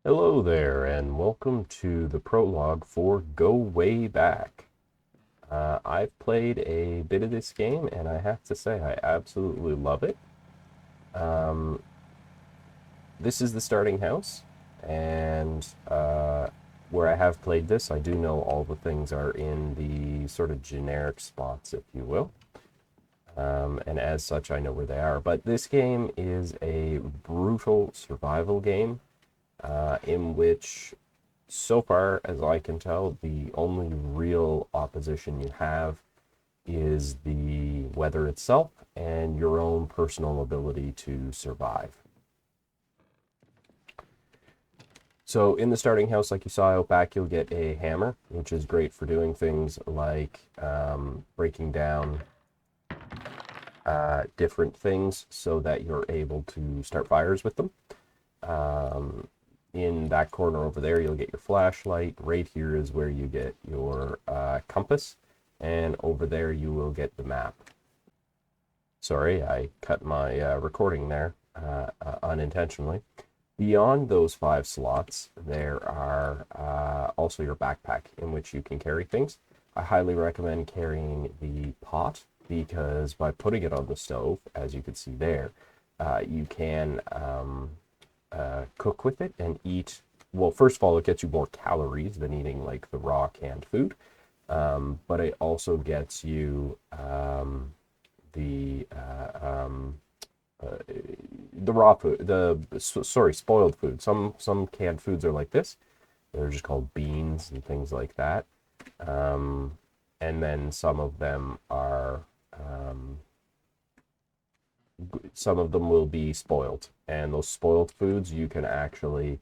Hello there, and welcome to the prologue for Go Way Back. I've played a bit of this game, and I have to say I absolutely love it. Um, this is the starting house, and where I have played this, I do know all the things are in the sort of generic spots, if you will. And as such, I know where they are. But this game is a brutal survival game in which, so far as I can tell, the only real opposition you have is the weather itself and your own personal ability to survive. So in the starting house, like you saw out back, you'll get a hammer, which is great for doing things like breaking down different things so that you're able to start fires with them. In that corner over there, you'll get your flashlight. Right here is where you get your compass. And over there, you will get the map. Sorry, I cut my recording there unintentionally. Beyond those 5 slots, there are also your backpack in which you can carry things. I highly recommend carrying the pot because by putting it on the stove, as you can see there, you can cook with it and eat. Well, first of all, it gets you more calories than eating like the raw canned food, but it also gets you the raw food, spoiled food. Some canned foods are like this. They're just called beans and things like that. And then some of them will be spoiled, and those spoiled foods you can actually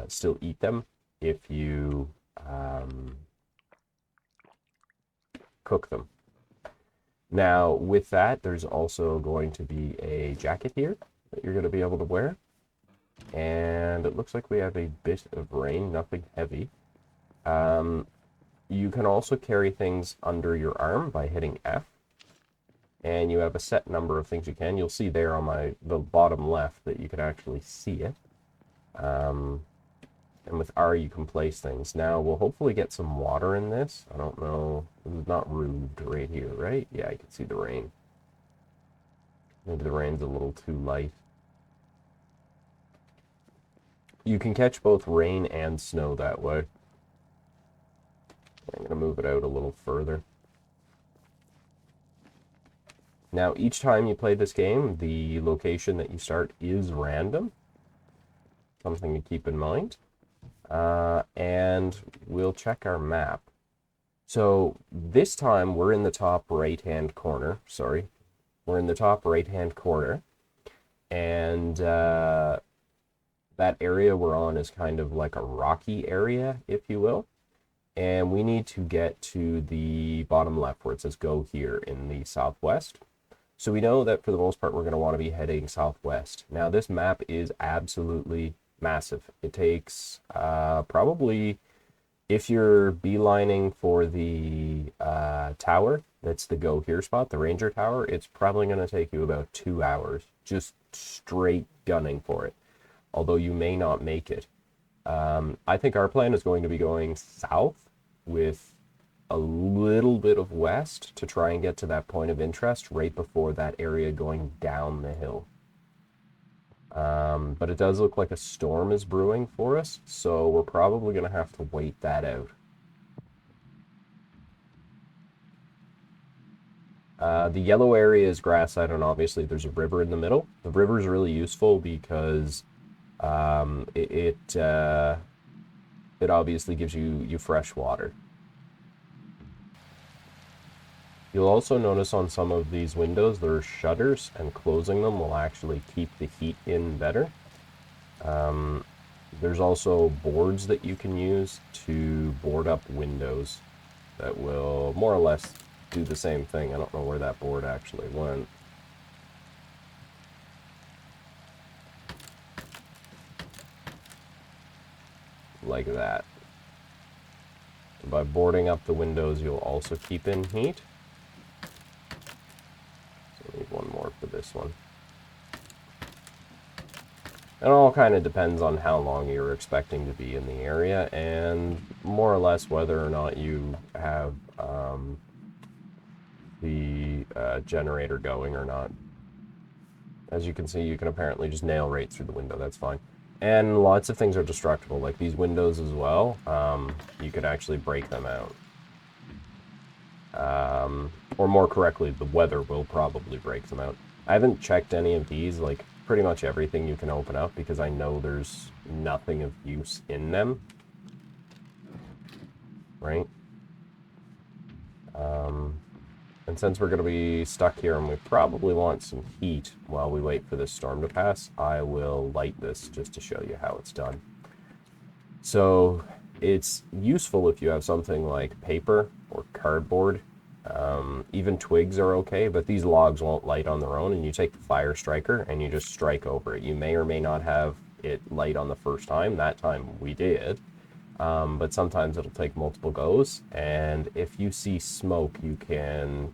still eat them if you cook them. Now, with that, there's also going to be a jacket here that you're going to be able to wear. And it looks like we have a bit of rain, nothing heavy. You can also carry things under your arm by hitting F. And you have a set number of things you can. You'll see there on the bottom left that you can actually see it. And with R, you can place things. Now, we'll hopefully get some water in this. I don't know. This is not roofed right here, right? Yeah, you can see the rain. Maybe the rain's a little too light. You can catch both rain and snow that way. I'm going to move it out a little further. Now, each time you play this game, the location that you start is random. Something to keep in mind. And we'll check our map. So this time we're in the top right-hand corner. Sorry. We're in the top right-hand corner. And that area we're on is kind of like a rocky area, if you will. And we need to get to the bottom left where it says go here in the southwest. So we know that for the most part, we're going to want to be heading southwest. Now, this map is absolutely massive. It takes probably, if you're beelining for the tower, that's the go here spot, the ranger tower, it's probably going to take you about 2 hours just straight gunning for it. Although you may not make it. I think our plan is going to be going south with a little bit of west to try and get to that point of interest right before that area going down the hill. But it does look like a storm is brewing for us, so we're probably going to have to wait that out. The yellow area is grass-side, and obviously there's a river in the middle. The river is really useful because it obviously gives you fresh water. You'll also notice on some of these windows there are shutters, and closing them will actually keep the heat in better. There's also boards that you can use to board up windows that will more or less do the same thing. I don't know where that board actually went. Like that. By boarding up the windows, you'll also keep in heat. So I need one more for this one. It all kind of depends on how long you're expecting to be in the area, and more or less whether or not you have the generator going or not. As you can see, you can apparently just nail right through the window. That's fine. And lots of things are destructible, like these windows as well. You could actually break them out. Or more correctly, the weather will probably break them out. I haven't checked any of these, like pretty much everything you can open up, because I know there's nothing of use in them. Right? And since we're going to be stuck here and we probably want some heat while we wait for this storm to pass, I will light this just to show you how it's done. So it's useful if you have something like paper or cardboard. Even twigs are okay, but these logs won't light on their own, and you take the fire striker and you just strike over it. You may or may not have it light on the first time. That time we did. But sometimes it'll take multiple goes, and if you see smoke, you can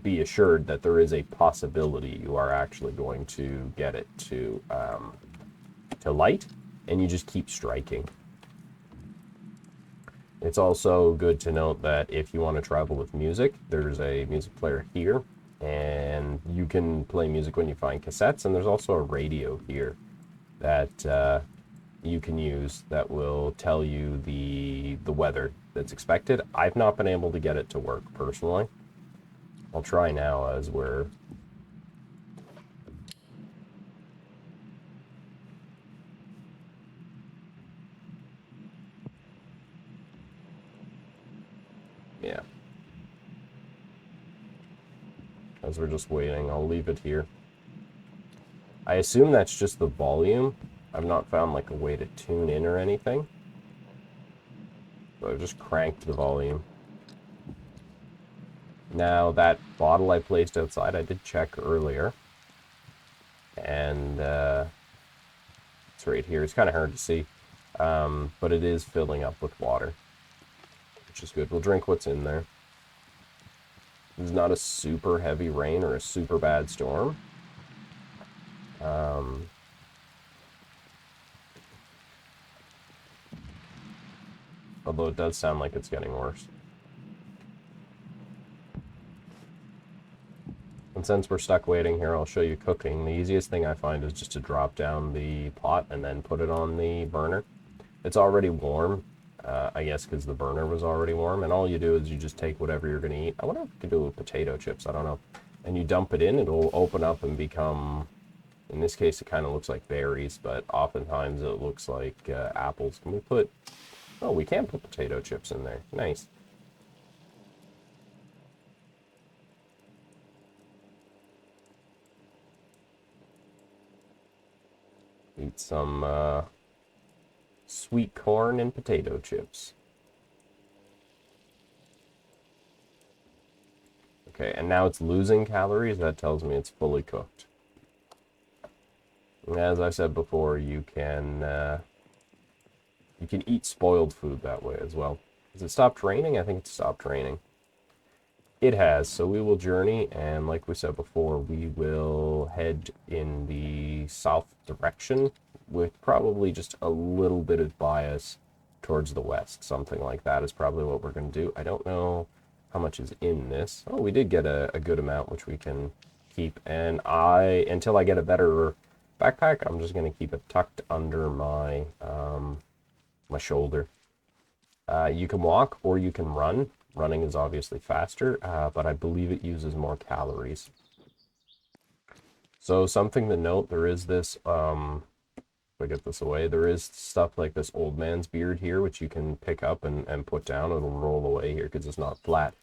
be assured that there is a possibility you are actually going to get it to light, and you just keep striking. It's also good to note that if you want to travel with music, there's a music player here, and you can play music when you find cassettes, and there's also a radio here that you can use that will tell you the weather that's expected. I've not been able to get it to work personally. I'll try now as we're... Yeah. As we're just waiting, I'll leave it here. I assume that's just the volume. I've not found like a way to tune in or anything. So I've just cranked the volume. Now that bottle I placed outside, I did check earlier. And it's right here. It's kind of hard to see. But it is filling up with water, which is good. We'll drink what's in there. It's not a super heavy rain or a super bad storm. Although it does sound like it's getting worse. And since we're stuck waiting here, I'll show you cooking. The easiest thing I find is just to drop down the pot and then put it on the burner. It's already warm, I guess because the burner was already warm. And all you do is you just take whatever you're going to eat. I wonder if you could do it with potato chips. I don't know. And you dump it in. It'll open up and become... In this case, it kind of looks like berries, but oftentimes it looks like apples. Can we put... Oh, we can put potato chips in there. Nice. Eat some sweet corn and potato chips. Okay, and now it's losing calories. That tells me it's fully cooked. And as I said before, you can eat spoiled food that way as well. Has it stopped raining? I think it stopped raining. It has, so we will journey, and like we said before, we will head in the south direction with probably just a little bit of bias towards the west. Something like that is probably what we're going to do. I don't know how much is in this. Oh, we did get a good amount, which we can keep, and until I get a better backpack, I'm just going to keep it tucked under my my shoulder. You can walk or you can run. Running is obviously faster, but I believe it uses more calories. So something to note, there is this, if I get this away, there is stuff like this old man's beard here, which you can pick up and put down. It'll roll away here because it's not flat.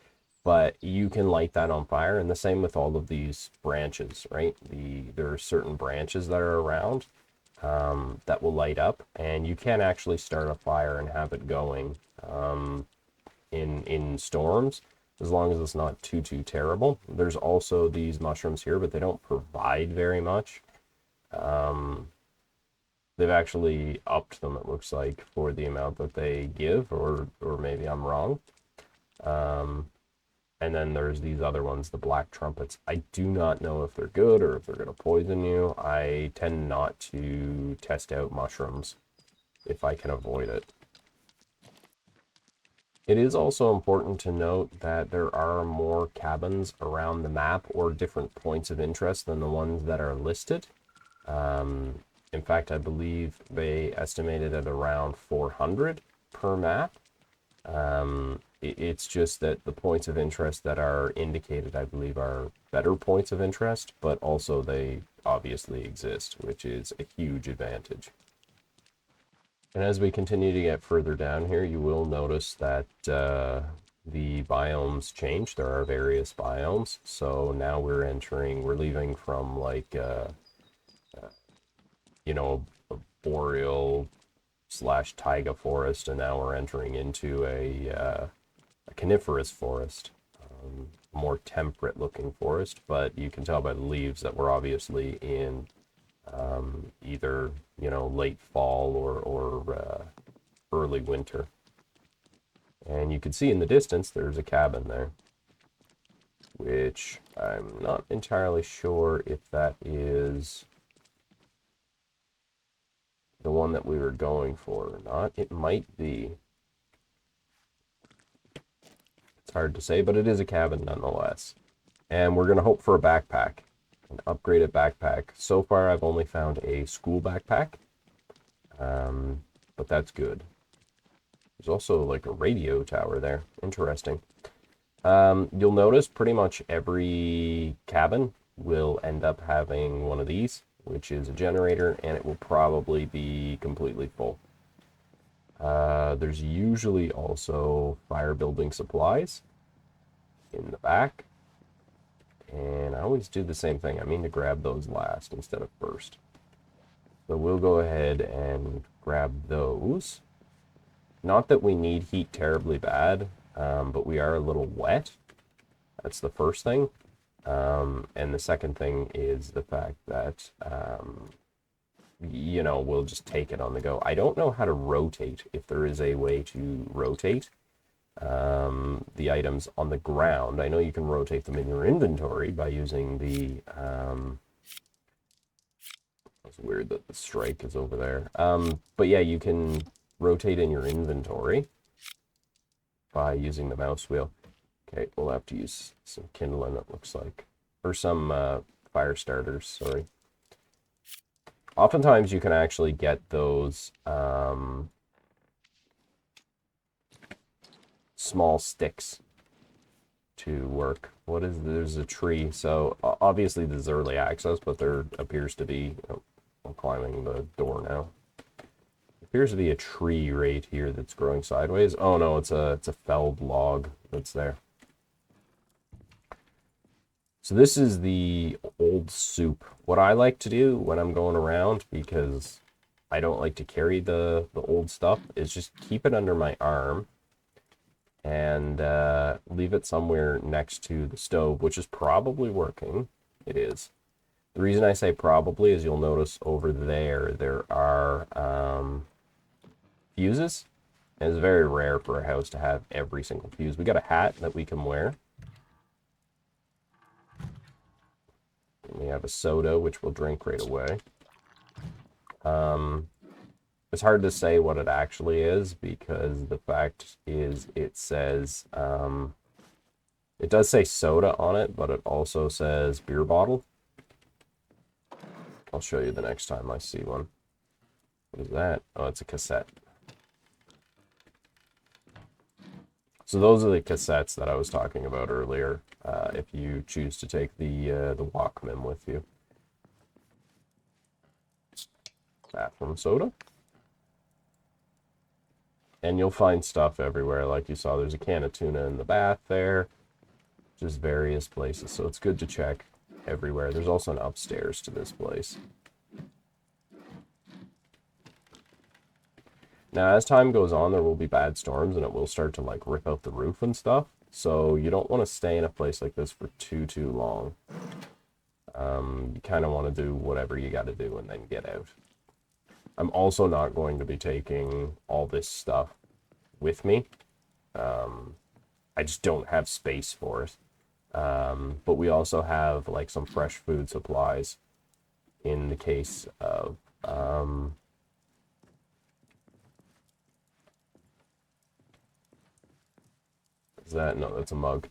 But you can light that on fire, and the same with all of these branches, right? There are certain branches that are around that will light up, and you can actually start a fire and have it going in storms, as long as it's not too terrible. There's also these mushrooms here, but they don't provide very much. They've actually upped them, it looks like, for the amount that they give, or maybe I'm wrong. And then there's these other ones, the black trumpets. I do not know if they're good or if they're going to poison you. I tend not to test out mushrooms if I can avoid it. It is also important to note that there are more cabins around the map or different points of interest than the ones that are listed. In fact, I believe they estimated at around 400 per map. It's just that the points of interest that are indicated, I believe, are better points of interest, but also they obviously exist, which is a huge advantage. And as we continue to get further down here, you will notice that the biomes change. There are various biomes. So now we're leaving from like, you know, a boreal / taiga forest, and now we're entering into a coniferous forest, more temperate looking forest, but you can tell by the leaves that we're obviously in either, you know, late fall or early winter. And you can see in the distance there's a cabin there, which I'm not entirely sure if that is the one that we were going for or not. It might be. It's hard to say, but it is a cabin nonetheless. And we're going to hope for a backpack, an upgraded backpack. So far, I've only found a school backpack, but that's good. There's also like a radio tower there. Interesting. You'll notice pretty much every cabin will end up having one of these, which is a generator, and it will probably be completely full. There's usually also fire building supplies in the back. And I always do the same thing. I mean to grab those last instead of first. So we'll go ahead and grab those. Not that we need heat terribly bad, but we are a little wet. That's the first thing. And the second thing is the fact that, you know, we'll just take it on the go. I don't know how to rotate, if there is a way to rotate the items on the ground. I know you can rotate them in your inventory by using the, it's weird that the strike is over there. But yeah, you can rotate in your inventory by using the mouse wheel. Okay, we'll have to use some kindling, it looks like. Or some fire starters, sorry. Oftentimes you can actually get those small sticks to work. There's a tree, so obviously this is early access, but there appears to be, I'm climbing the door now. Appears to be a tree right here that's growing sideways. Oh no, it's a felled log that's there. So this is the old soup. What I like to do when I'm going around, because I don't like to carry the old stuff, is just keep it under my arm and leave it somewhere next to the stove, which is probably working. It is. The reason I say probably is you'll notice over there are fuses. And it's very rare for a house to have every single fuse. We got a hat that we can wear. We have a soda, which we'll drink right away. It's hard to say what it actually is, because the fact is it says, it does say soda on it, but it also says beer bottle. I'll show you the next time I see one. What is that? Oh, it's a cassette. So those are the cassettes that I was talking about earlier, if you choose to take the Walkman with you. Bathroom soda. And you'll find stuff everywhere. Like you saw, there's a can of tuna in the bath there. Just various places. So it's good to check everywhere. There's also an upstairs to this place. Now, as time goes on, there will be bad storms, and it will start to, like, rip out the roof and stuff. So you don't want to stay in a place like this for too long. You kind of want to do whatever you got to do and then get out. I'm also not going to be taking all this stuff with me. I just don't have space for it. But we also have like some fresh food supplies in the case of is that no, that's a mug.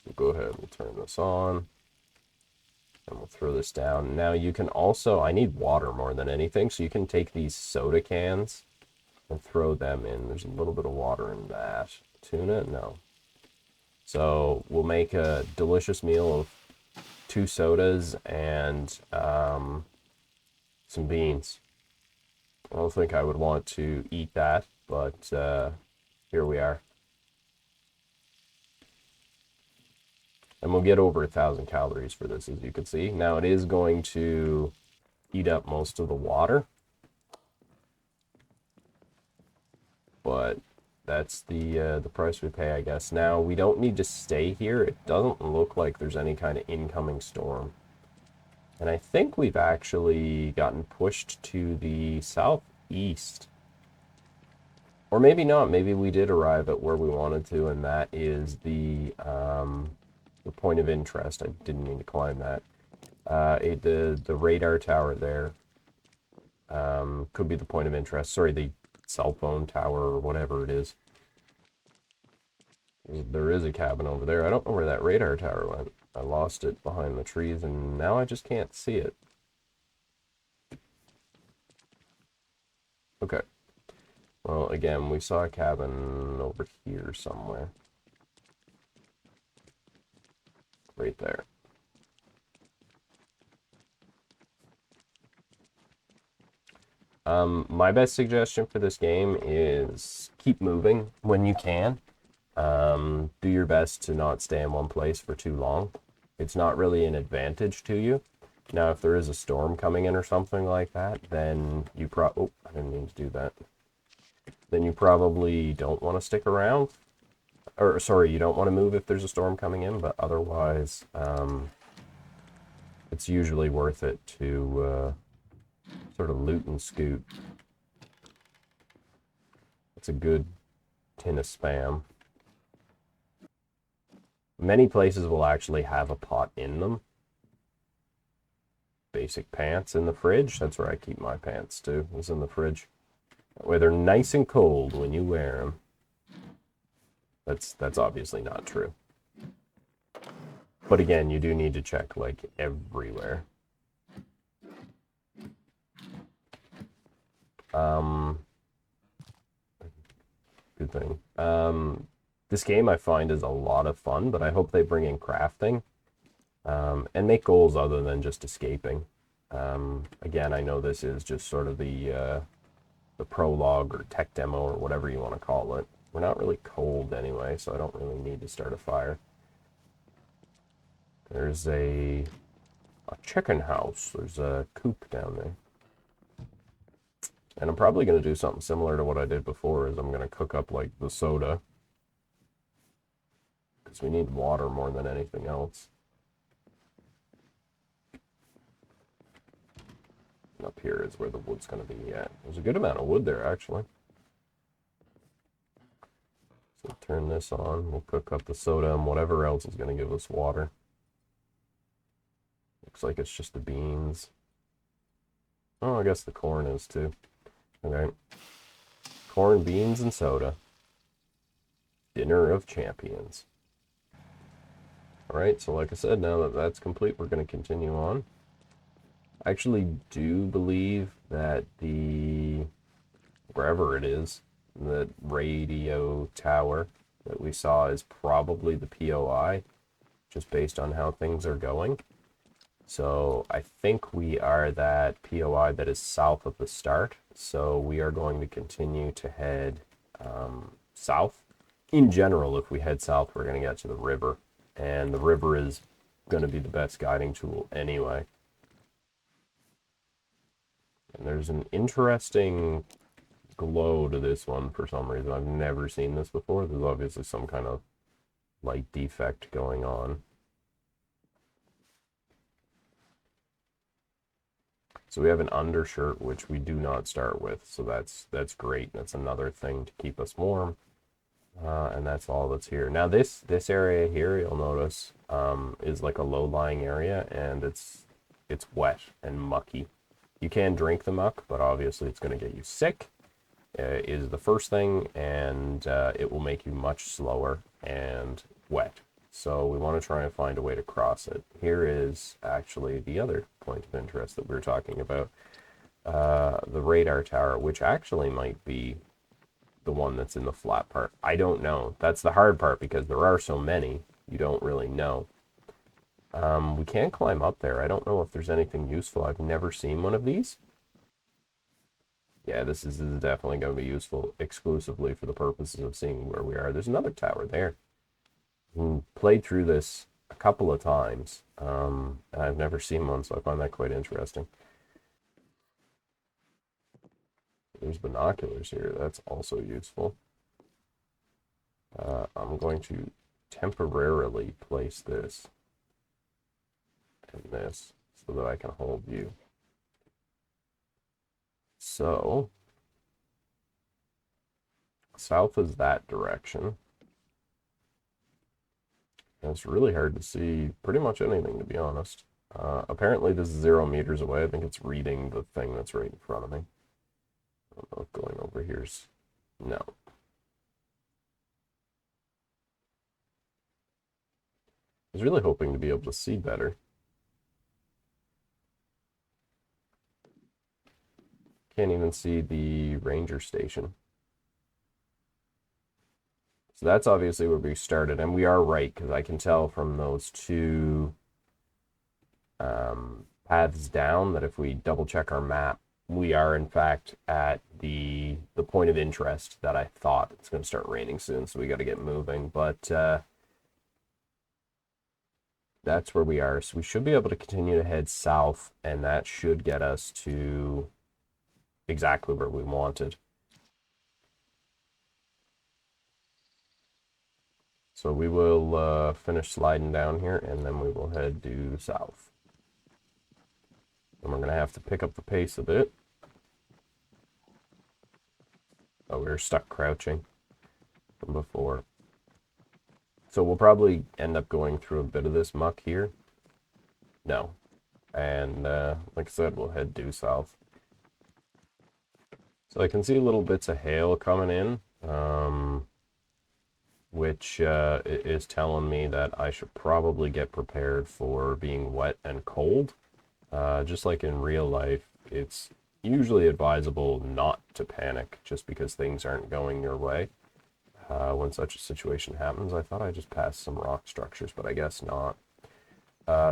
We'll go ahead, we'll turn this on, and we'll throw this down. Now you can also, I need water more than anything, so you can take these soda cans and throw them in. There's a little bit of water in that. Tuna? No. So we'll make a delicious meal of 2 sodas and some beans. I don't think I would want to eat that, but here we are. And we'll get over 1,000 calories for this, as you can see. Now it is going to eat up most of the water, but that's the price we pay, I guess. Now we don't need to stay here. It doesn't look like there's any kind of incoming storm, and I think we've actually gotten pushed to the southeast, or maybe not. Maybe we did arrive at where we wanted to, and that is the point of interest. I didn't mean to climb that. The radar tower there could be the point of interest. Sorry, the cell phone tower or whatever it is. There is a cabin over there. I don't know where that radar tower went. I lost it behind the trees, and now I just can't see it. Okay. Well, again, we saw a cabin over here somewhere. Right there. My best suggestion for this game is keep moving when you can. Do your best to not stay in one place for too long. It's not really an advantage to you. Now, if there is a storm coming in or something like that, then you oh, I didn't mean to do that. Then you probably don't want to stick around. Or, sorry, you don't want to move if there's a storm coming in, but otherwise, it's usually worth it to sort of loot and scoot. It's a good tin of Spam. Many places will actually have a pot in them. Basic pants in the fridge. That's where I keep my pants too, is in the fridge. That way they're nice and cold when you wear them. That's obviously not true. But again, you do need to check like everywhere. Good thing. This game I find is a lot of fun, but I hope they bring in crafting and make goals other than just escaping. Again, I know this is just sort of the prologue or tech demo or whatever you want to call it. We're not really cold anyway, so I don't really need to start a fire. There's a chicken house. There's a coop down there. And I'm probably going to do something similar to what I did before, is I'm going to cook up like the soda. Because we need water more than anything else. And up here is where the wood's going to be at. There's a good amount of wood there, actually. So turn this on. We'll cook up the soda and whatever else is going to give us water. Looks like it's just the beans. Oh, I guess the corn is too. Okay. Corn, beans, and soda. Dinner of champions. Alright, so like I said, now that that's complete, we're going to continue on. I actually do believe that wherever it is, the radio tower that we saw is probably the POI, just based on how things are going. So I think we are that POI that is south of the start. So we are going to continue to head south. In general, if we head south, we're going to get to the river. And the river is going to be the best guiding tool anyway. And there's an interesting glow to this one for some reason. I've never seen this before. There's obviously some kind of light defect going on. So we have an undershirt, which we do not start with. So that's great. That's another thing to keep us warm. And that's all that's here. Now this area here, you'll notice, is like a low-lying area, and it's wet and mucky. You can drink the muck, but obviously it's going to get you sick. Is the first thing, and it will make you much slower and wet. So we want to try and find a way to cross it. Here is actually the other point of interest that we were talking about, the radar tower, which actually might be the one that's in the flat part. I don't know. That's the hard part because there are so many, you don't really know. We can climb up there. I don't know if there's anything useful. I've never seen one of these. Yeah, this is definitely going to be useful exclusively for the purposes of seeing where we are. There's another tower there. We played through this a couple of times, and I've never seen one, so I find that quite interesting. There's binoculars here. That's also useful. I'm going to temporarily place this and this so that I can hold you. So, south is that direction. And it's really hard to see pretty much anything, to be honest. Apparently this is 0 meters away. I think it's reading the thing that's right in front of me. I don't know if going over here's... No. I was really hoping to be able to see better. Can't even see the ranger station. So that's obviously where we started, and we are right, because I can tell from those two paths down that if we double check our map, we are in fact at the point of interest that I thought. It's going to start raining soon, so we got to get moving, but that's where we are. So we should be able to continue to head south, and that should get us to exactly where we wanted. So we will finish sliding down here, and then we will head due south. And we're going to have to pick up the pace a bit. Oh, we were stuck crouching from before. So we'll probably end up going through a bit of this muck here. No. And like I said, we'll head due south. So I can see little bits of hail coming in, which is telling me that I should probably get prepared for being wet and cold. Just like in real life, it's usually advisable not to panic just because things aren't going your way. When such a situation happens, I thought I just passed some rock structures, but I guess not.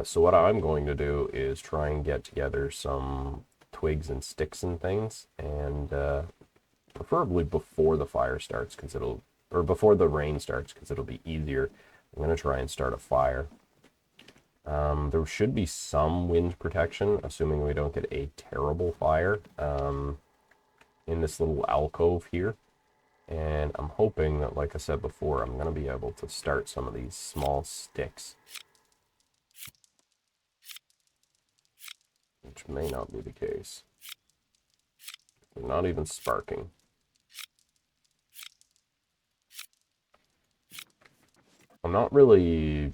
So what I'm going to do is try and get together some twigs and sticks and things, and preferably before the fire starts, or before the rain starts, because it'll be easier. I'm going to try and start a fire. There should be some wind protection, assuming we don't get a terrible fire, in this little alcove here. And I'm hoping that, like I said before, I'm going to be able to start some of these small sticks. Which may not be the case. They're not even sparking. I'm not really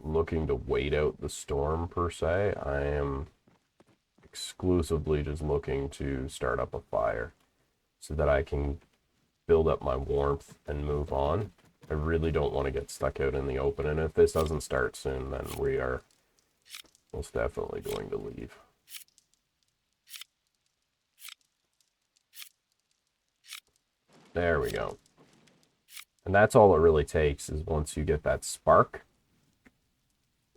looking to wait out the storm per se. I am exclusively just looking to start up a fire so that I can build up my warmth and move on. I really don't want to get stuck out in the open, and if this doesn't start soon, then we are most definitely going to leave. There we go. And that's all it really takes, is once you get that spark,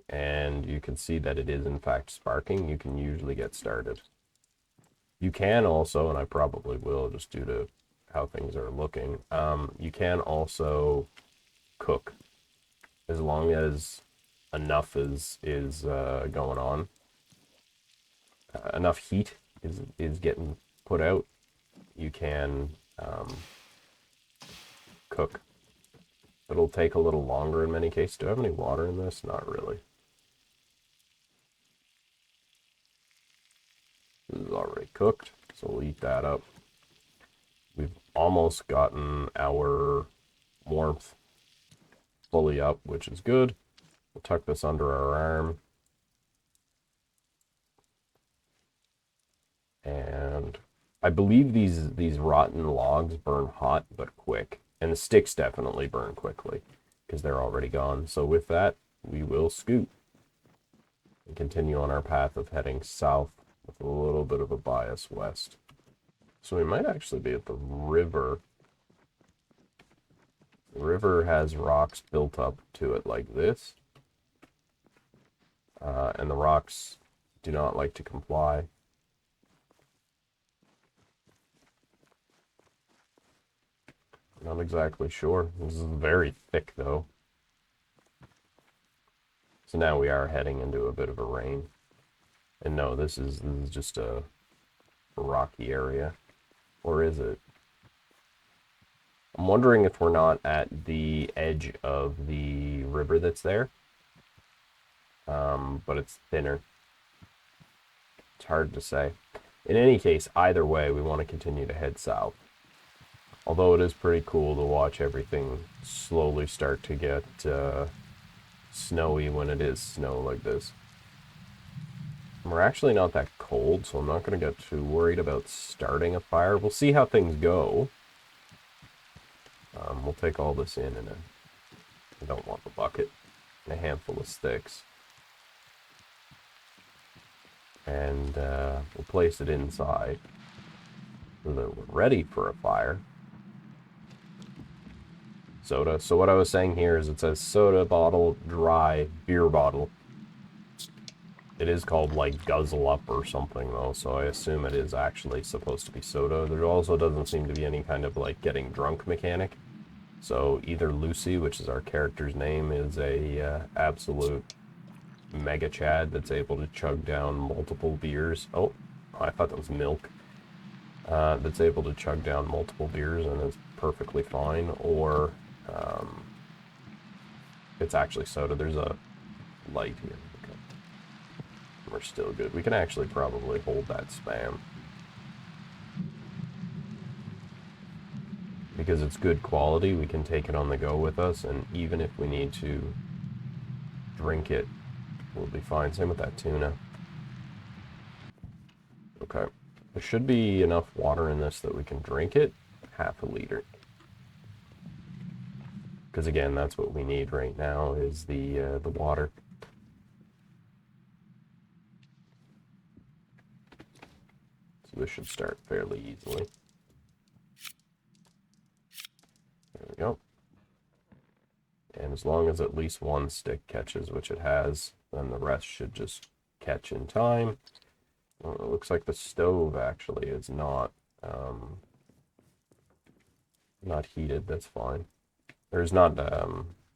and you can see that it is in fact sparking, you can usually get started. You can also, and I probably will just due to how things are looking, you can also cook as long as enough is going on. Enough heat is getting put out. You can cook. It'll take a little longer in many cases. Do I have any water in this? Not really. This is cooked, so we'll eat that up. We've almost gotten our warmth fully up, which is good. We'll tuck this under our arm. And I believe these rotten logs burn hot but quick. And the sticks definitely burn quickly because they're already gone. So with that, we will scoot and continue on our path of heading south with a little bit of a bias west. So we might actually be at the river. The river has rocks built up to it like this. And the rocks do not like to comply. Not exactly sure. This is very thick, though. So now we are heading into a bit of a rain. And no, this is just a rocky area. Or is it? I'm wondering if we're not at the edge of the river that's there. But it's thinner. It's hard to say. In any case, either way, we want to continue to head south. Although it is pretty cool to watch everything slowly start to get snowy when it is snow like this. And we're actually not that cold, so I'm not going to get too worried about starting a fire. We'll see how things go. We'll take all this in I don't want the bucket, and a handful of sticks. And we'll place it inside so that we're ready for a fire. Soda. So what I was saying here is it says soda bottle, dry, beer bottle. It is called like Guzzle Up or something though, so I assume it is actually supposed to be soda. There also doesn't seem to be any kind of like getting drunk mechanic. So either Lucy, which is our character's name, is a absolute mega chad that's able to chug down multiple beers. Oh, I thought that was milk. That's able to chug down multiple beers and is perfectly fine, or it's actually soda. There's a light here. Okay. We're still good. We can actually probably hold that spam. Because it's good quality, we can take it on the go with us, and even if we need to drink it, we'll be fine. Same with that tuna. Okay. There should be enough water in this that we can drink it. Half a liter. Because again, that's what we need right now is the water. So this should start fairly easily. There we go. And as long as at least one stick catches, which it has, then the rest should just catch in time. Well, it looks like the stove actually is not heated. That's fine. There's not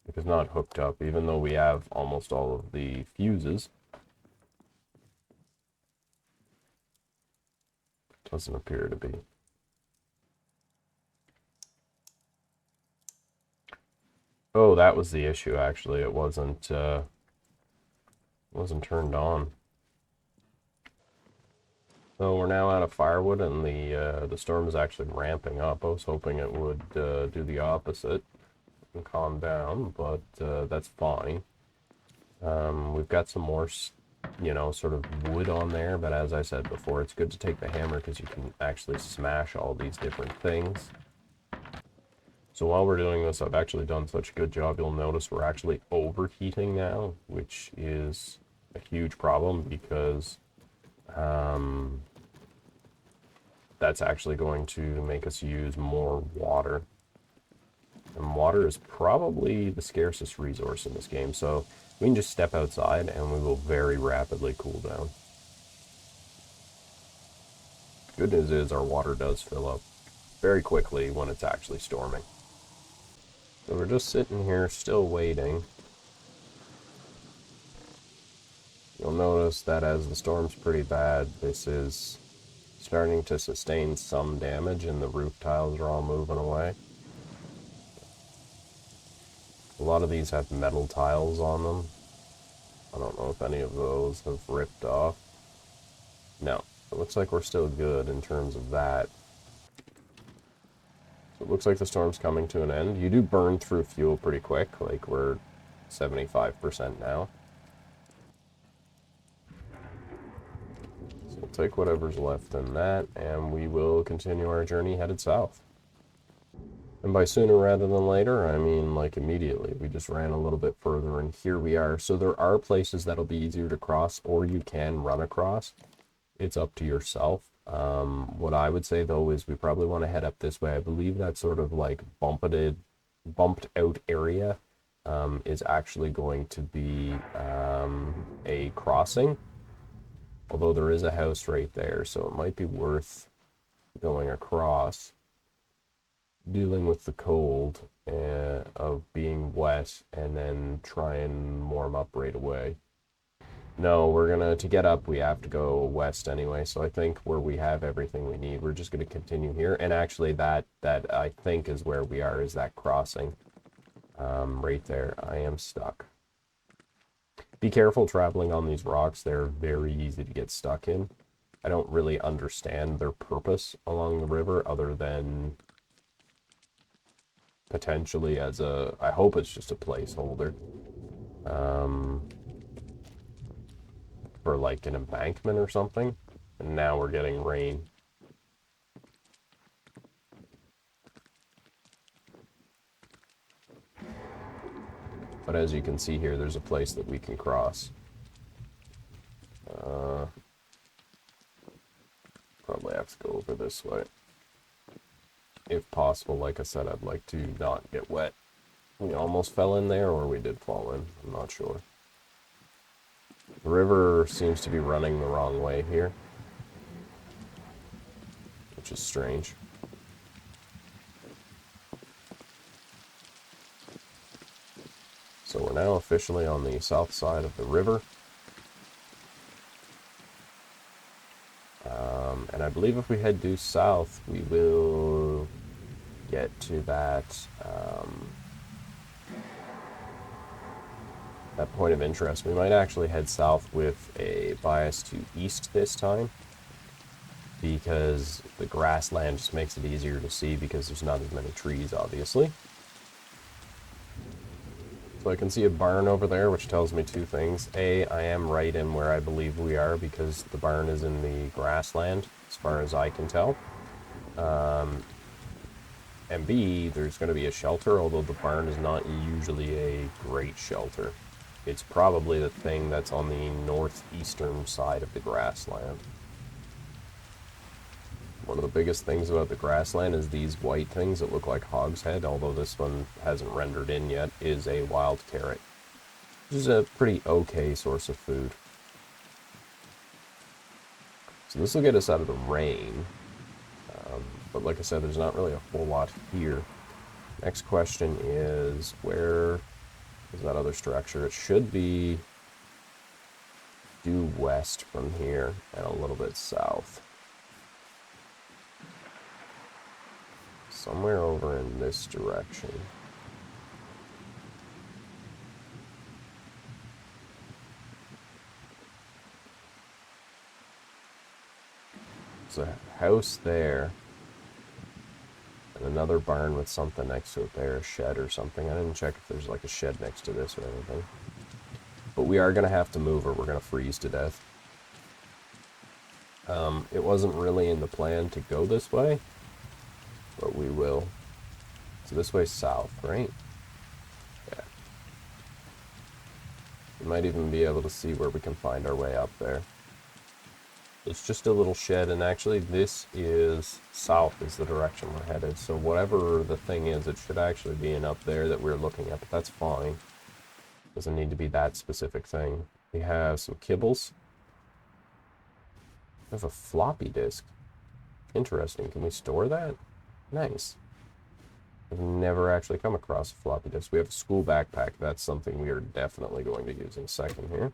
it's not hooked up, even though we have almost all of the fuses. Doesn't appear to be. Oh, that was the issue. Actually, it wasn't turned on. So we're now out of firewood, and the storm is actually ramping up. I was hoping it would do the opposite and calm down, but that's fine. We've got some more, sort of wood on there, but as I said before, it's good to take the hammer because you can actually smash all these different things. So while we're doing this, I've actually done such a good job. You'll notice we're actually overheating now, which is a huge problem because that's actually going to make us use more water. And water is probably the scarcest resource in this game, so we can just step outside and we will very rapidly cool down. Good news is our water does fill up very quickly when it's actually storming. So we're just sitting here still waiting. You'll notice that as the storm's pretty bad, this is starting to sustain some damage and the roof tiles are all moving away. A lot of these have metal tiles on them. I don't know if any of those have ripped off. No. It looks like we're still good in terms of that. So it looks like the storm's coming to an end. You do burn through fuel pretty quick, like we're 75% now. So we'll take whatever's left in that, and we will continue our journey headed south. And by sooner rather than later, I mean like immediately. We just ran a little bit further, and here we are. So there are places that'll be easier to cross, or you can run across. It's up to yourself. What I would say though is we probably want to head up this way. I believe that sort of like bumped out area is actually going to be a crossing. Although there is a house right there, so it might be worth going across, dealing with the cold of being wet, and then try and warm up right away. No, to get up, we have to go west anyway, so I think where we have everything we need, we're just going to continue here. And actually that I think is where we are, is that crossing. Right there. I am stuck. Be careful traveling on these rocks. They're very easy to get stuck in. I don't really understand their purpose along the river other than potentially as I hope it's just a placeholder. For like an embankment or something. And now we're getting rain. But as you can see here, there's a place that we can cross. Probably have to go over this way. If possible, like I said, I'd like to not get wet. We almost fell in there, or we did fall in. I'm not sure. The river seems to be running the wrong way here, which is strange. So we're now officially on the south side of the river. And I believe if we head due south, we will get to that point of interest. We might actually head south with a bias to east this time, because the grassland just makes it easier to see because there's not as many trees, obviously. So I can see a barn over there, which tells me two things. A, I am right in where I believe we are because the barn is in the grassland, as far as I can tell. And B, there's going to be a shelter, although the barn is not usually a great shelter. It's probably the thing that's on the northeastern side of the grassland. One of the biggest things about the grassland is these white things that look like hogshead, although this one hasn't rendered in yet, is a wild carrot. Which is a pretty okay source of food. So this will get us out of the rain. But like I said, there's not really a whole lot here. Next question is, where is that other structure? It should be due west from here and a little bit south. Somewhere over in this direction. There's a house there. And another barn with something next to it there, a shed or something. I didn't check if there's like a shed next to this or anything. But we are going to have to move or we're going to freeze to death. It wasn't really in the plan to go this way, but we will. So this way south, right? Yeah. We might even be able to see where we can find our way up there. It's just a little shed, and actually this is south is the direction we're headed. So whatever the thing is, it should actually be in up there that we're looking at, but that's fine. Doesn't need to be that specific thing. We have some kibbles. We have a floppy disk. Interesting. Can we store that? Nice. I've never actually come across a floppy disk. We have a school backpack. That's something we are definitely going to use in a second here.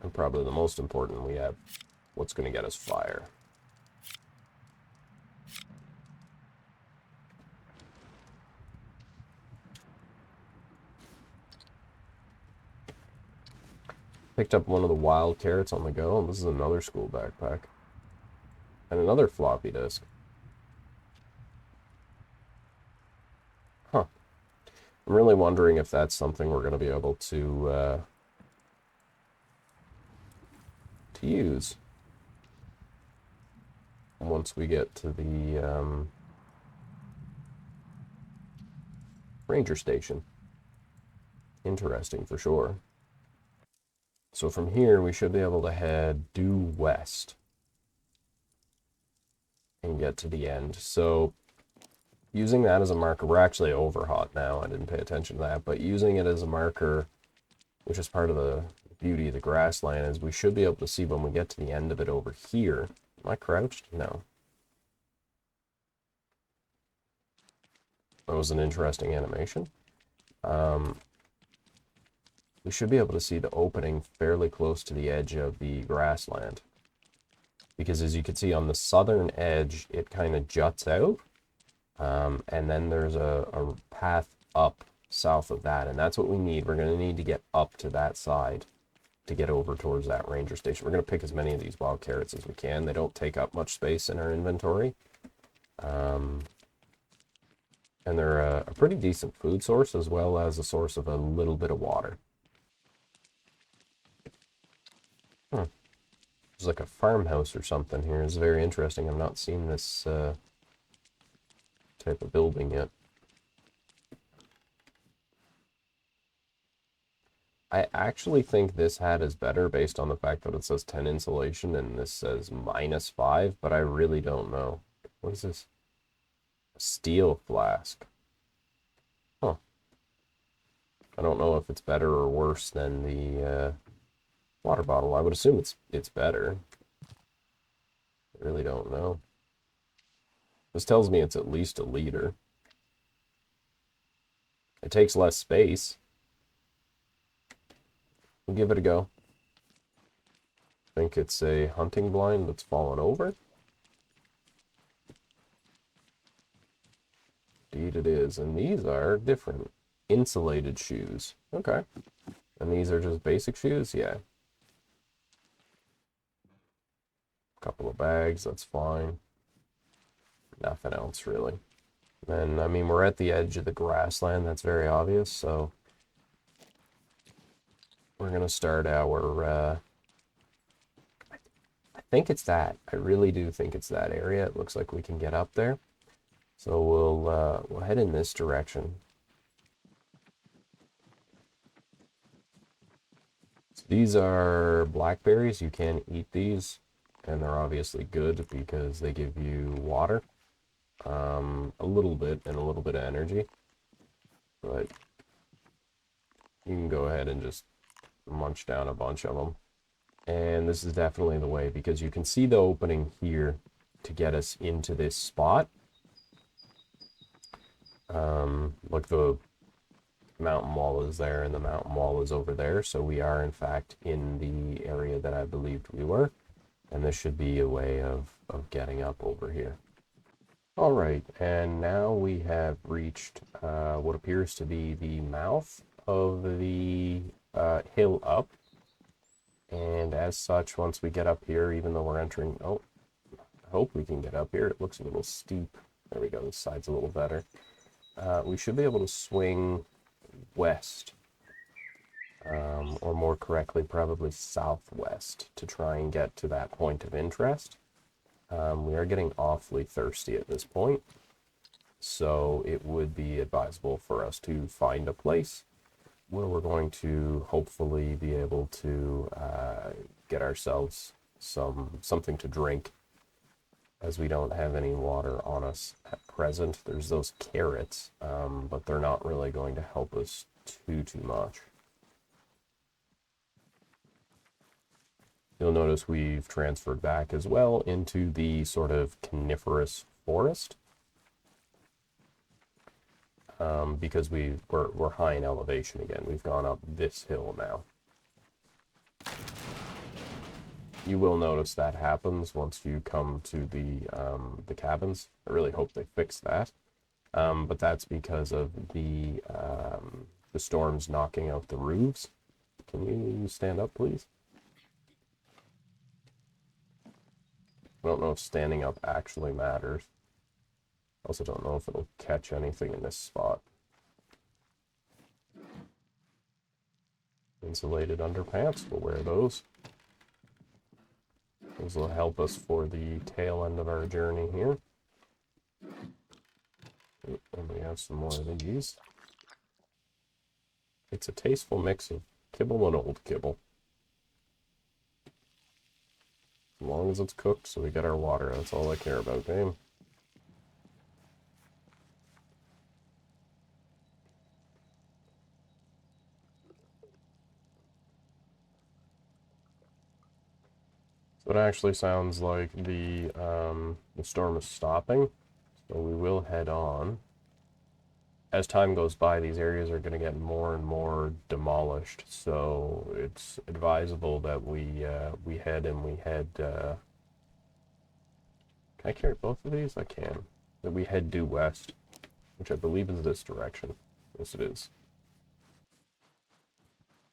And probably the most important, we have what's going to get us fire. Picked up one of the wild carrots on the go, and this is another school backpack. And another floppy disk. Huh. I'm really wondering if that's something we're going to be able to use once we get to the ranger station. Interesting for sure. So from here, we should be able to head due west and get to the end. So using that as a marker, we're actually overhot now. I didn't pay attention to that, but using it as a marker, which is part of the beauty of the grassland, is we should be able to see when we get to the end of it over here. Am I crouched? No. That was an interesting animation. We should be able to see the opening fairly close to the edge of the grassland. Because as you can see on the southern edge, it kind of juts out. And then there's a path up south of that, and that's what we need. We're going to need to get up to that side to get over towards that ranger station. We're going to pick as many of these wild carrots as we can. They don't take up much space in our inventory. And they're a pretty decent food source, as well as a source of a little bit of water. There's like a farmhouse or something here. It's very interesting. I've not seen this type of building yet. I actually think this hat is better based on the fact that it says 10 insulation and this says -5, but I really don't know. What is this? A steel flask. Huh. I don't know if it's better or worse than the water bottle. I would assume it's better. I really don't know. This tells me it's at least a liter. It takes less space. We'll give it a go. I think it's a hunting blind that's fallen over. Indeed it is. And these are different. Insulated shoes. Okay. And these are just basic shoes? Yeah. Couple of bags, that's fine. Nothing else really. And I mean, we're at the edge of the grassland, that's very obvious, so we're gonna start our I think it's that. I really do think it's that area. It looks like we can get up there. So we'll head in this direction. So these are blackberries. You can eat these, and they're obviously good because they give you water, a little bit, and a little bit of energy. But you can go ahead and just munch down a bunch of them. And this is definitely the way, because you can see the opening here to get us into this spot. Look, the mountain wall is there and the mountain wall is over there, so we are in fact in the area that I believed we were, and this should be a way of getting up over here. All right, and now we have reached what appears to be the mouth of the hill up, and as such, once we get up here, even though we're entering, oh, I hope we can get up here. It looks a little steep. There we go, this side's a little better. We should be able to swing west, or more correctly, probably southwest, to try and get to that point of interest. We are getting awfully thirsty at this point, so it would be advisable for us to find a place where we're going to hopefully be able to get ourselves something to drink, as we don't have any water on us at present. There's those carrots, but they're not really going to help us too much. You'll notice we've transferred back as well into the sort of coniferous forest, because we're high in elevation again. We've gone up this hill now. You will notice that happens once you come to the cabins. I really hope they fix that, but that's because of the storms knocking out the roofs. can you stand up, please? I don't know if standing up actually matters. Also don't know if it'll catch anything in this spot. Insulated underpants, we'll wear those. Those will help us for the tail end of our journey here. And we have some more of these. It's a tasteful mix of kibble and old kibble. As long as it's cooked, so we get our water, that's all I care about, babe. So it actually sounds like the storm is stopping, so we will head on. As time goes by, these areas are going to get more and more demolished, so it's advisable that we head. Can I carry both of these? I can. That we head due west, which I believe is this direction. Yes, it is.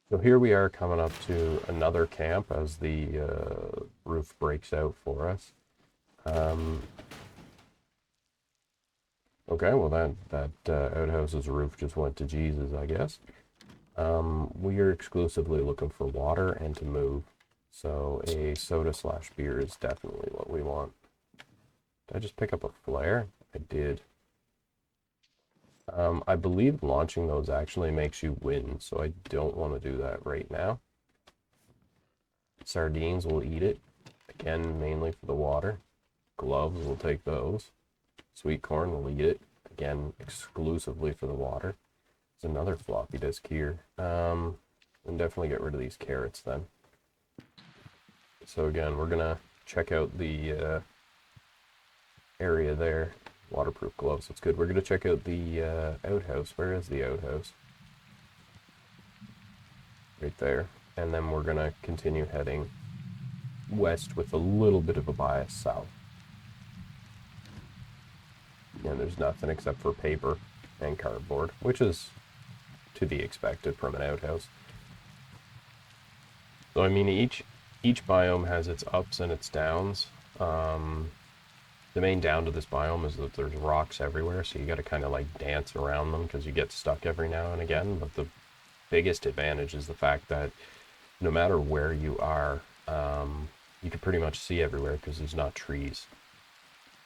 So here we are coming up to another camp as the roof breaks out for us. Okay, well that outhouse's roof just went to Jesus, I guess. We are exclusively looking for water and to move. So a soda/beer is definitely what we want. Did I just pick up a flare? I did. I believe launching those actually makes you win, so I don't want to do that right now. Sardines, we'll eat it. Again, mainly for the water. Gloves, we'll take those. Sweet corn, we'll eat it. Again, exclusively for the water. There's another floppy disk here. And definitely get rid of these carrots then. So again, we're gonna check out the area there. Waterproof gloves, that's good. We're gonna check out the outhouse. Where is the outhouse? Right there. And then we're gonna continue heading west with a little bit of a bias south. And there's nothing except for paper and cardboard, which is to be expected from an outhouse. So I mean, each biome has its ups and its downs. The main down to this biome is that there's rocks everywhere, so you got to kind of like dance around them because you get stuck every now and again. But the biggest advantage is the fact that no matter where you are, you can pretty much see everywhere because there's not trees.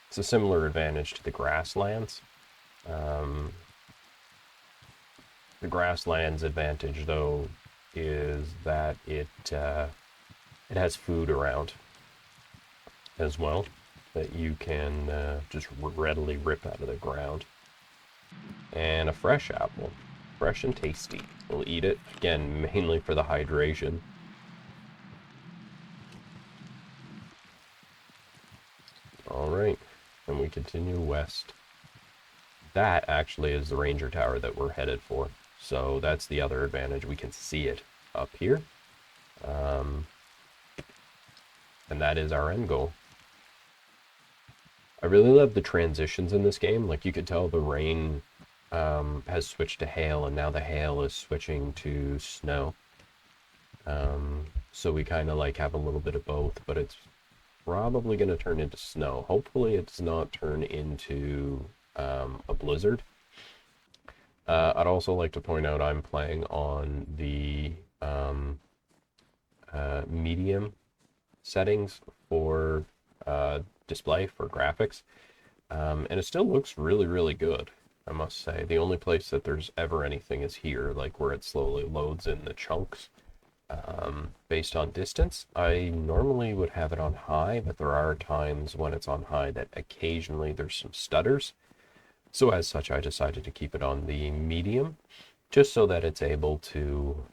It's a similar advantage to the grasslands. The grasslands advantage, though, is that it has food around as well that you can just readily rip out of the ground. And a fresh apple, fresh and tasty. We'll eat it, again, mainly for the hydration. All right, and we continue west. That actually is the ranger tower that we're headed for. So that's the other advantage. We can see it up here. And that is our end goal. I really love the transitions in this game. Like you could tell the rain has switched to hail, and now the hail is switching to snow. So we kind of like have a little bit of both, but it's probably going to turn into snow. Hopefully it does not turn into a blizzard. I'd also like to point out I'm playing on the medium settings for display for graphics, and it still looks really, really good, I must say. The only place that there's ever anything is here, like where it slowly loads in the chunks based on distance. I normally would have it on high, but there are times when it's on high that occasionally there's some stutters. So as such, I decided to keep it on the medium, just so that it's able to,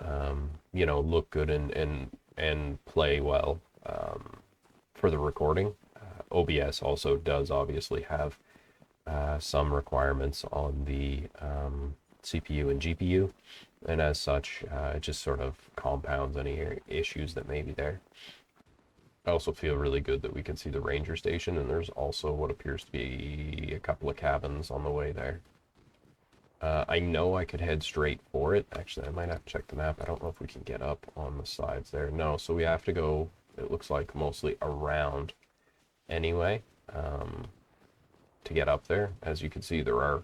you know, look good and play well for the recording. OBS also does obviously have some requirements on the CPU and GPU, and as such, it just sort of compounds any issues that may be there. I also feel really good that we can see the ranger station, and there's also what appears to be a couple of cabins on the way there. I know I could head straight for it. Actually, I might have to check the map. I don't know if we can get up on the sides there. No, so we have to go, it looks like, mostly around anyway, to get up there. As you can see, there are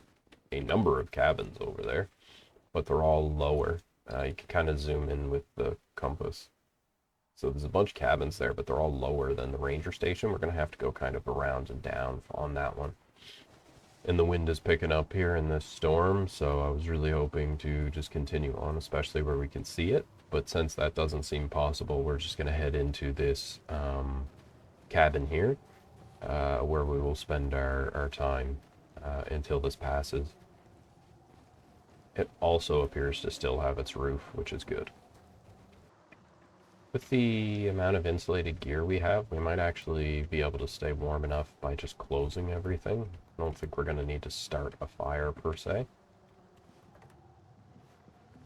a number of cabins over there, but they're all lower. You can kind of zoom in with the compass. So there's a bunch of cabins there, but they're all lower than the ranger station. We're going to have to go kind of around and down on that one. And the wind is picking up here in this storm, so I was really hoping to just continue on, especially where we can see it. But since that doesn't seem possible, we're just going to head into this cabin here, where we will spend our time until this passes. It also appears to still have its roof, which is good. With the amount of insulated gear we have, we might actually be able to stay warm enough by just closing everything. I don't think we're going to need to start a fire per se.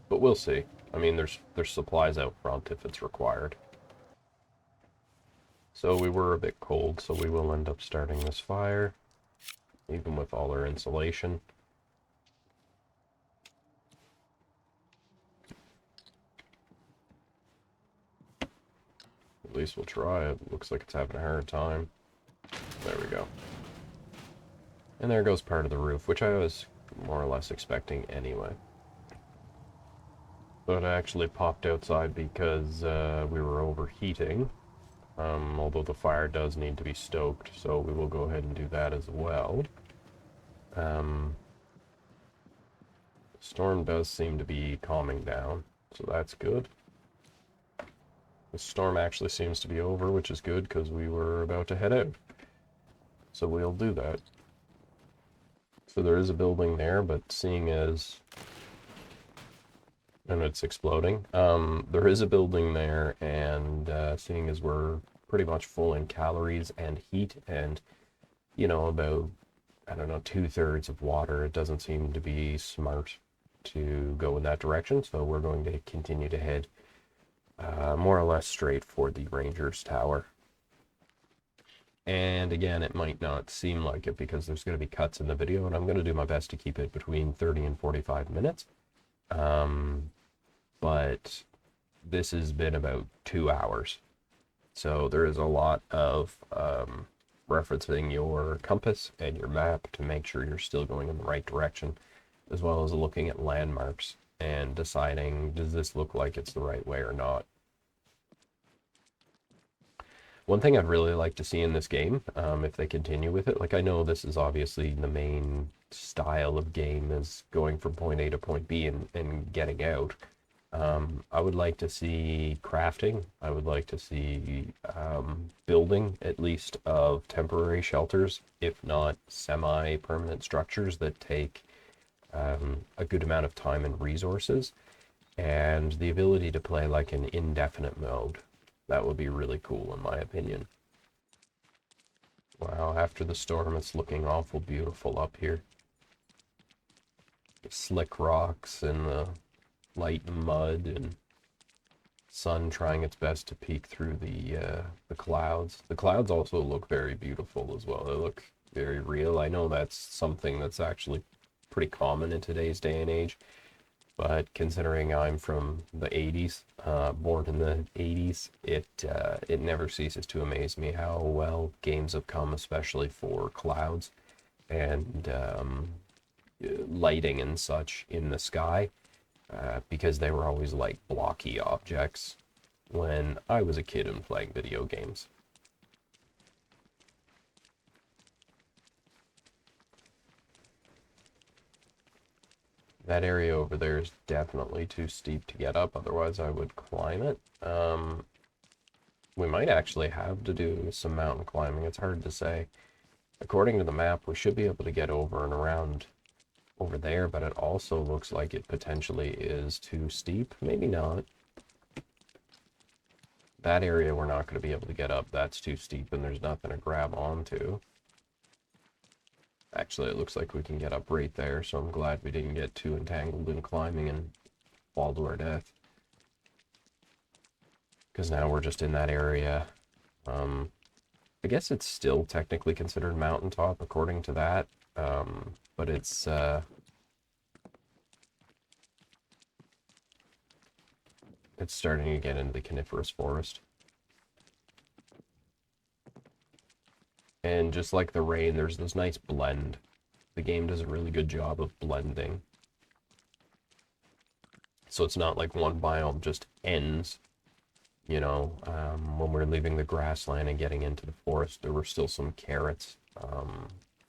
But we'll see. I mean, there's supplies out front if it's required. So we were a bit cold, so we will end up starting this fire, even with all our insulation. At least we'll try it. Looks like it's having a hard time. There we go. And there goes part of the roof, which I was more or less expecting anyway. But I actually popped outside because we were overheating. Although the fire does need to be stoked, so we will go ahead and do that as well. The storm does seem to be calming down, so that's good. The storm actually seems to be over, which is good because we were about to head out. So we'll do that. So there is a building there, but seeing as... and it's exploding. There is a building there, and seeing as we're pretty much full in calories and heat and, you know, about, I don't know, 2/3 of water, it doesn't seem to be smart to go in that direction. So we're going to continue to head more or less straight for the Ranger's Tower. And again, it might not seem like it because there's going to be cuts in the video, and I'm going to do my best to keep it between 30 and 45 minutes. But this has been about 2 hours. So there is a lot of referencing your compass and your map to make sure you're still going in the right direction, as well as looking at landmarks and deciding, does this look like it's the right way or not? One thing I'd really like to see in this game, if they continue with it, like I know this is obviously the main style of game is going from point A to point B and getting out. I would like to see crafting. I would like to see building, at least, of temporary shelters, if not semi-permanent structures that take a good amount of time and resources, and the ability to play like an indefinite mode. That would be really cool, in my opinion. Wow, after the storm, it's looking awful beautiful up here. The slick rocks and the light mud and sun trying its best to peek through the clouds. The clouds also look very beautiful as well. They look very real. I know that's something that's actually pretty common in today's day and age, but considering I'm from the 80s, born in the 80s, it never ceases to amaze me how well games have come, especially for clouds and lighting and such in the sky. Because they were always like blocky objects when I was a kid and playing video games. That area over there is definitely too steep to get up, otherwise I would climb it. We might actually have to do some mountain climbing, it's hard to say. According to the map, we should be able to get over and around over there, but it also looks like it potentially is too steep. Maybe not. That area we're not going to be able to get up. That's too steep and there's nothing to grab onto. Actually, it looks like we can get up right there, so I'm glad we didn't get too entangled in climbing and fall to our death. Because now we're just in that area. I guess it's still technically considered mountaintop according to that. But it's It's starting to get into the coniferous forest. And just like the rain, there's this nice blend. The game does a really good job of blending. So it's not like one biome just ends. You know, when we're leaving the grassland and getting into the forest, there were still some carrots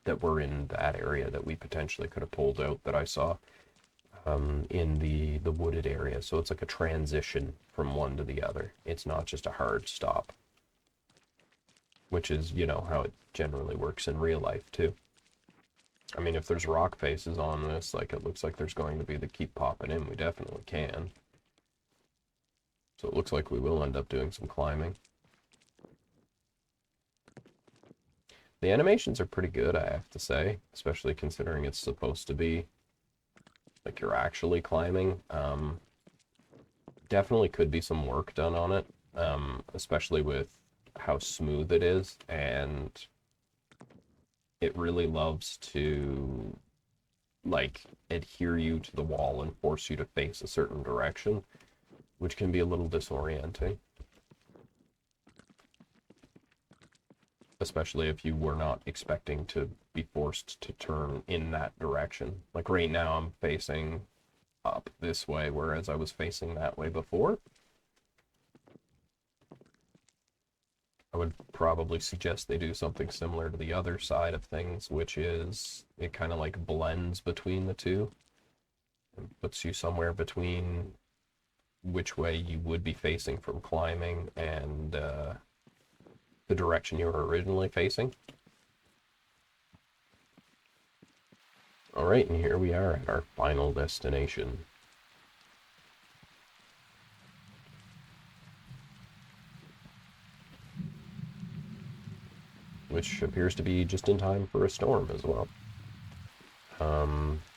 that were in that area that we potentially could have pulled out that I saw in the wooded area. So it's like a transition from one to the other. It's not just a hard stop, which is, you know, how it generally works in real life too. I mean, if there's rock faces on this, like it looks like there's going to be that keep popping in, we definitely can. So it looks like we will end up doing some climbing. The animations are pretty good, I have to say, especially considering it's supposed to be like you're actually climbing. Definitely could be some work done on it, especially with how smooth it is, and it really loves to like adhere you to the wall and force you to face a certain direction, which can be a little disorienting. Especially if you were not expecting to be forced to turn in that direction. Like right now I'm facing up this way, whereas I was facing that way before. I would probably suggest they do something similar to the other side of things, which is it kind of like blends between the two and puts you somewhere between which way you would be facing from climbing and the direction you were originally facing. Alright, and here we are at our final destination. Which appears to be just in time for a storm as well.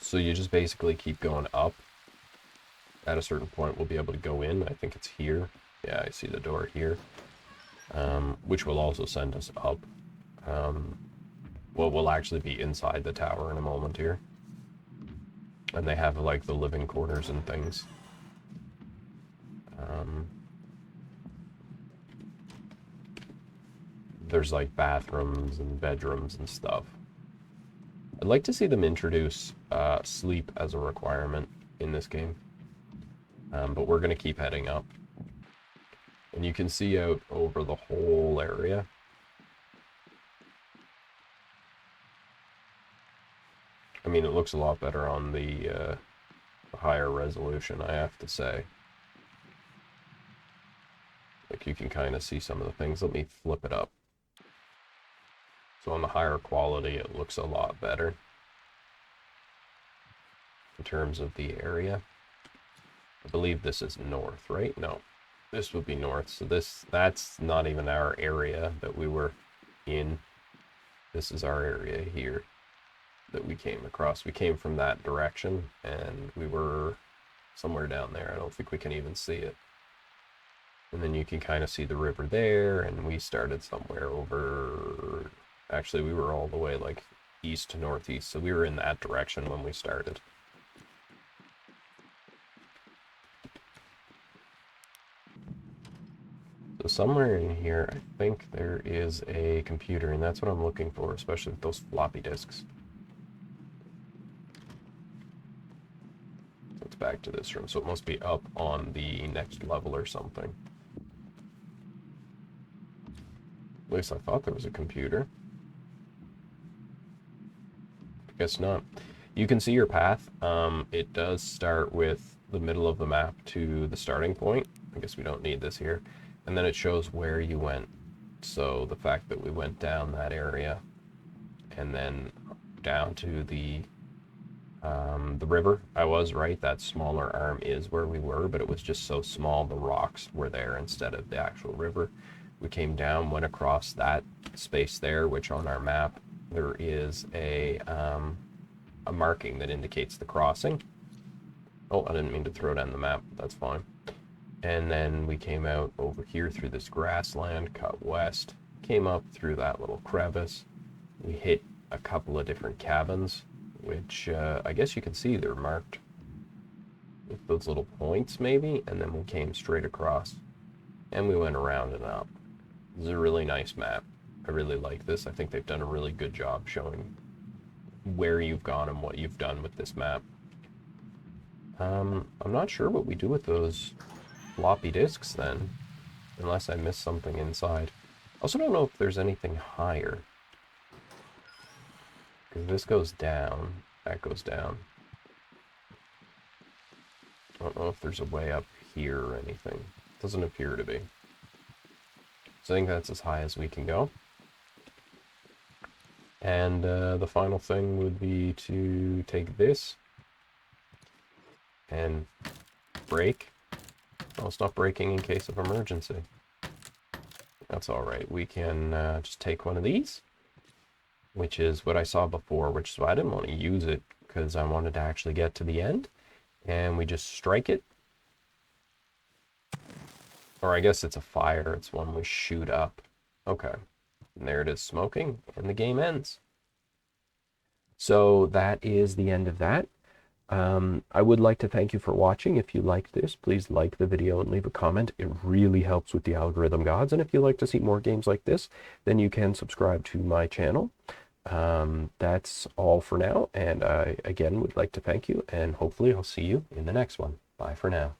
So you just basically keep going up. At a certain point, we'll be able to go in. I think it's here. Yeah, I see the door here. Which will also send us up. Well, we'll actually be inside the tower in a moment here. And they have, like, the living quarters and things. There's, like, bathrooms and bedrooms and stuff. I'd like to see them introduce sleep as a requirement in this game. But we're going to keep heading up. And you can see out over the whole area. I mean, it looks a lot better on the higher resolution, I have to say. Like, you can kind of see some of the things. Let me flip it up. So on the higher quality, it looks a lot better in terms of the area. I believe this is north, right? No, this would be north. So that's not even our area that we were in. This is our area here that we came across. We came from that direction, and we were somewhere down there. I don't think we can even see it. And then you can kind of see the river there, and we started somewhere over... Actually, we were all the way, like, east to northeast, so we were in that direction when we started. So somewhere in here, I think there is a computer, and that's what I'm looking for, especially with those floppy disks. So it's back to this room, so it must be up on the next level or something. At least I thought there was a computer. Guess not. You can see your path. It does start with the middle of the map to the starting point. I guess we don't need this here. And then it shows where you went. So the fact that we went down that area and then down to the river, I was right. That smaller arm is where we were, but it was just so small the rocks were there instead of the actual river. We came down, went across that space there, which on our map there is a marking that indicates the crossing. Oh, I didn't mean to throw down the map. That's fine. And then we came out over here through this grassland, cut west, came up through that little crevice. We hit a couple of different cabins, which I guess you can see they're marked with those little points maybe, and then we came straight across. And we went around and up. This is a really nice map. I really like this. I think they've done a really good job showing where you've gone and what you've done with this map. I'm not sure what we do with those floppy disks then, unless I missed something inside. I also don't know if there's anything higher. Because this goes down, that goes down. I don't know if there's a way up here or anything. Doesn't appear to be. So I think that's as high as we can go. And the final thing would be to take this and break. Well, it's not breaking in case of emergency. That's all right. We can just take one of these, which is what I saw before, which is why I didn't want to use it, because I wanted to actually get to the end. And we just strike it. Or I guess it's a fire. It's one we shoot up. Okay. And there it is smoking, and the game ends. So that is the end of that. I would like to thank you for watching. If you liked this, please like the video and leave a comment. It really helps with the algorithm gods. And if you'd like to see more games like this, then you can subscribe to my channel. That's all for now. And I, again, would like to thank you. And hopefully I'll see you in the next one. Bye for now.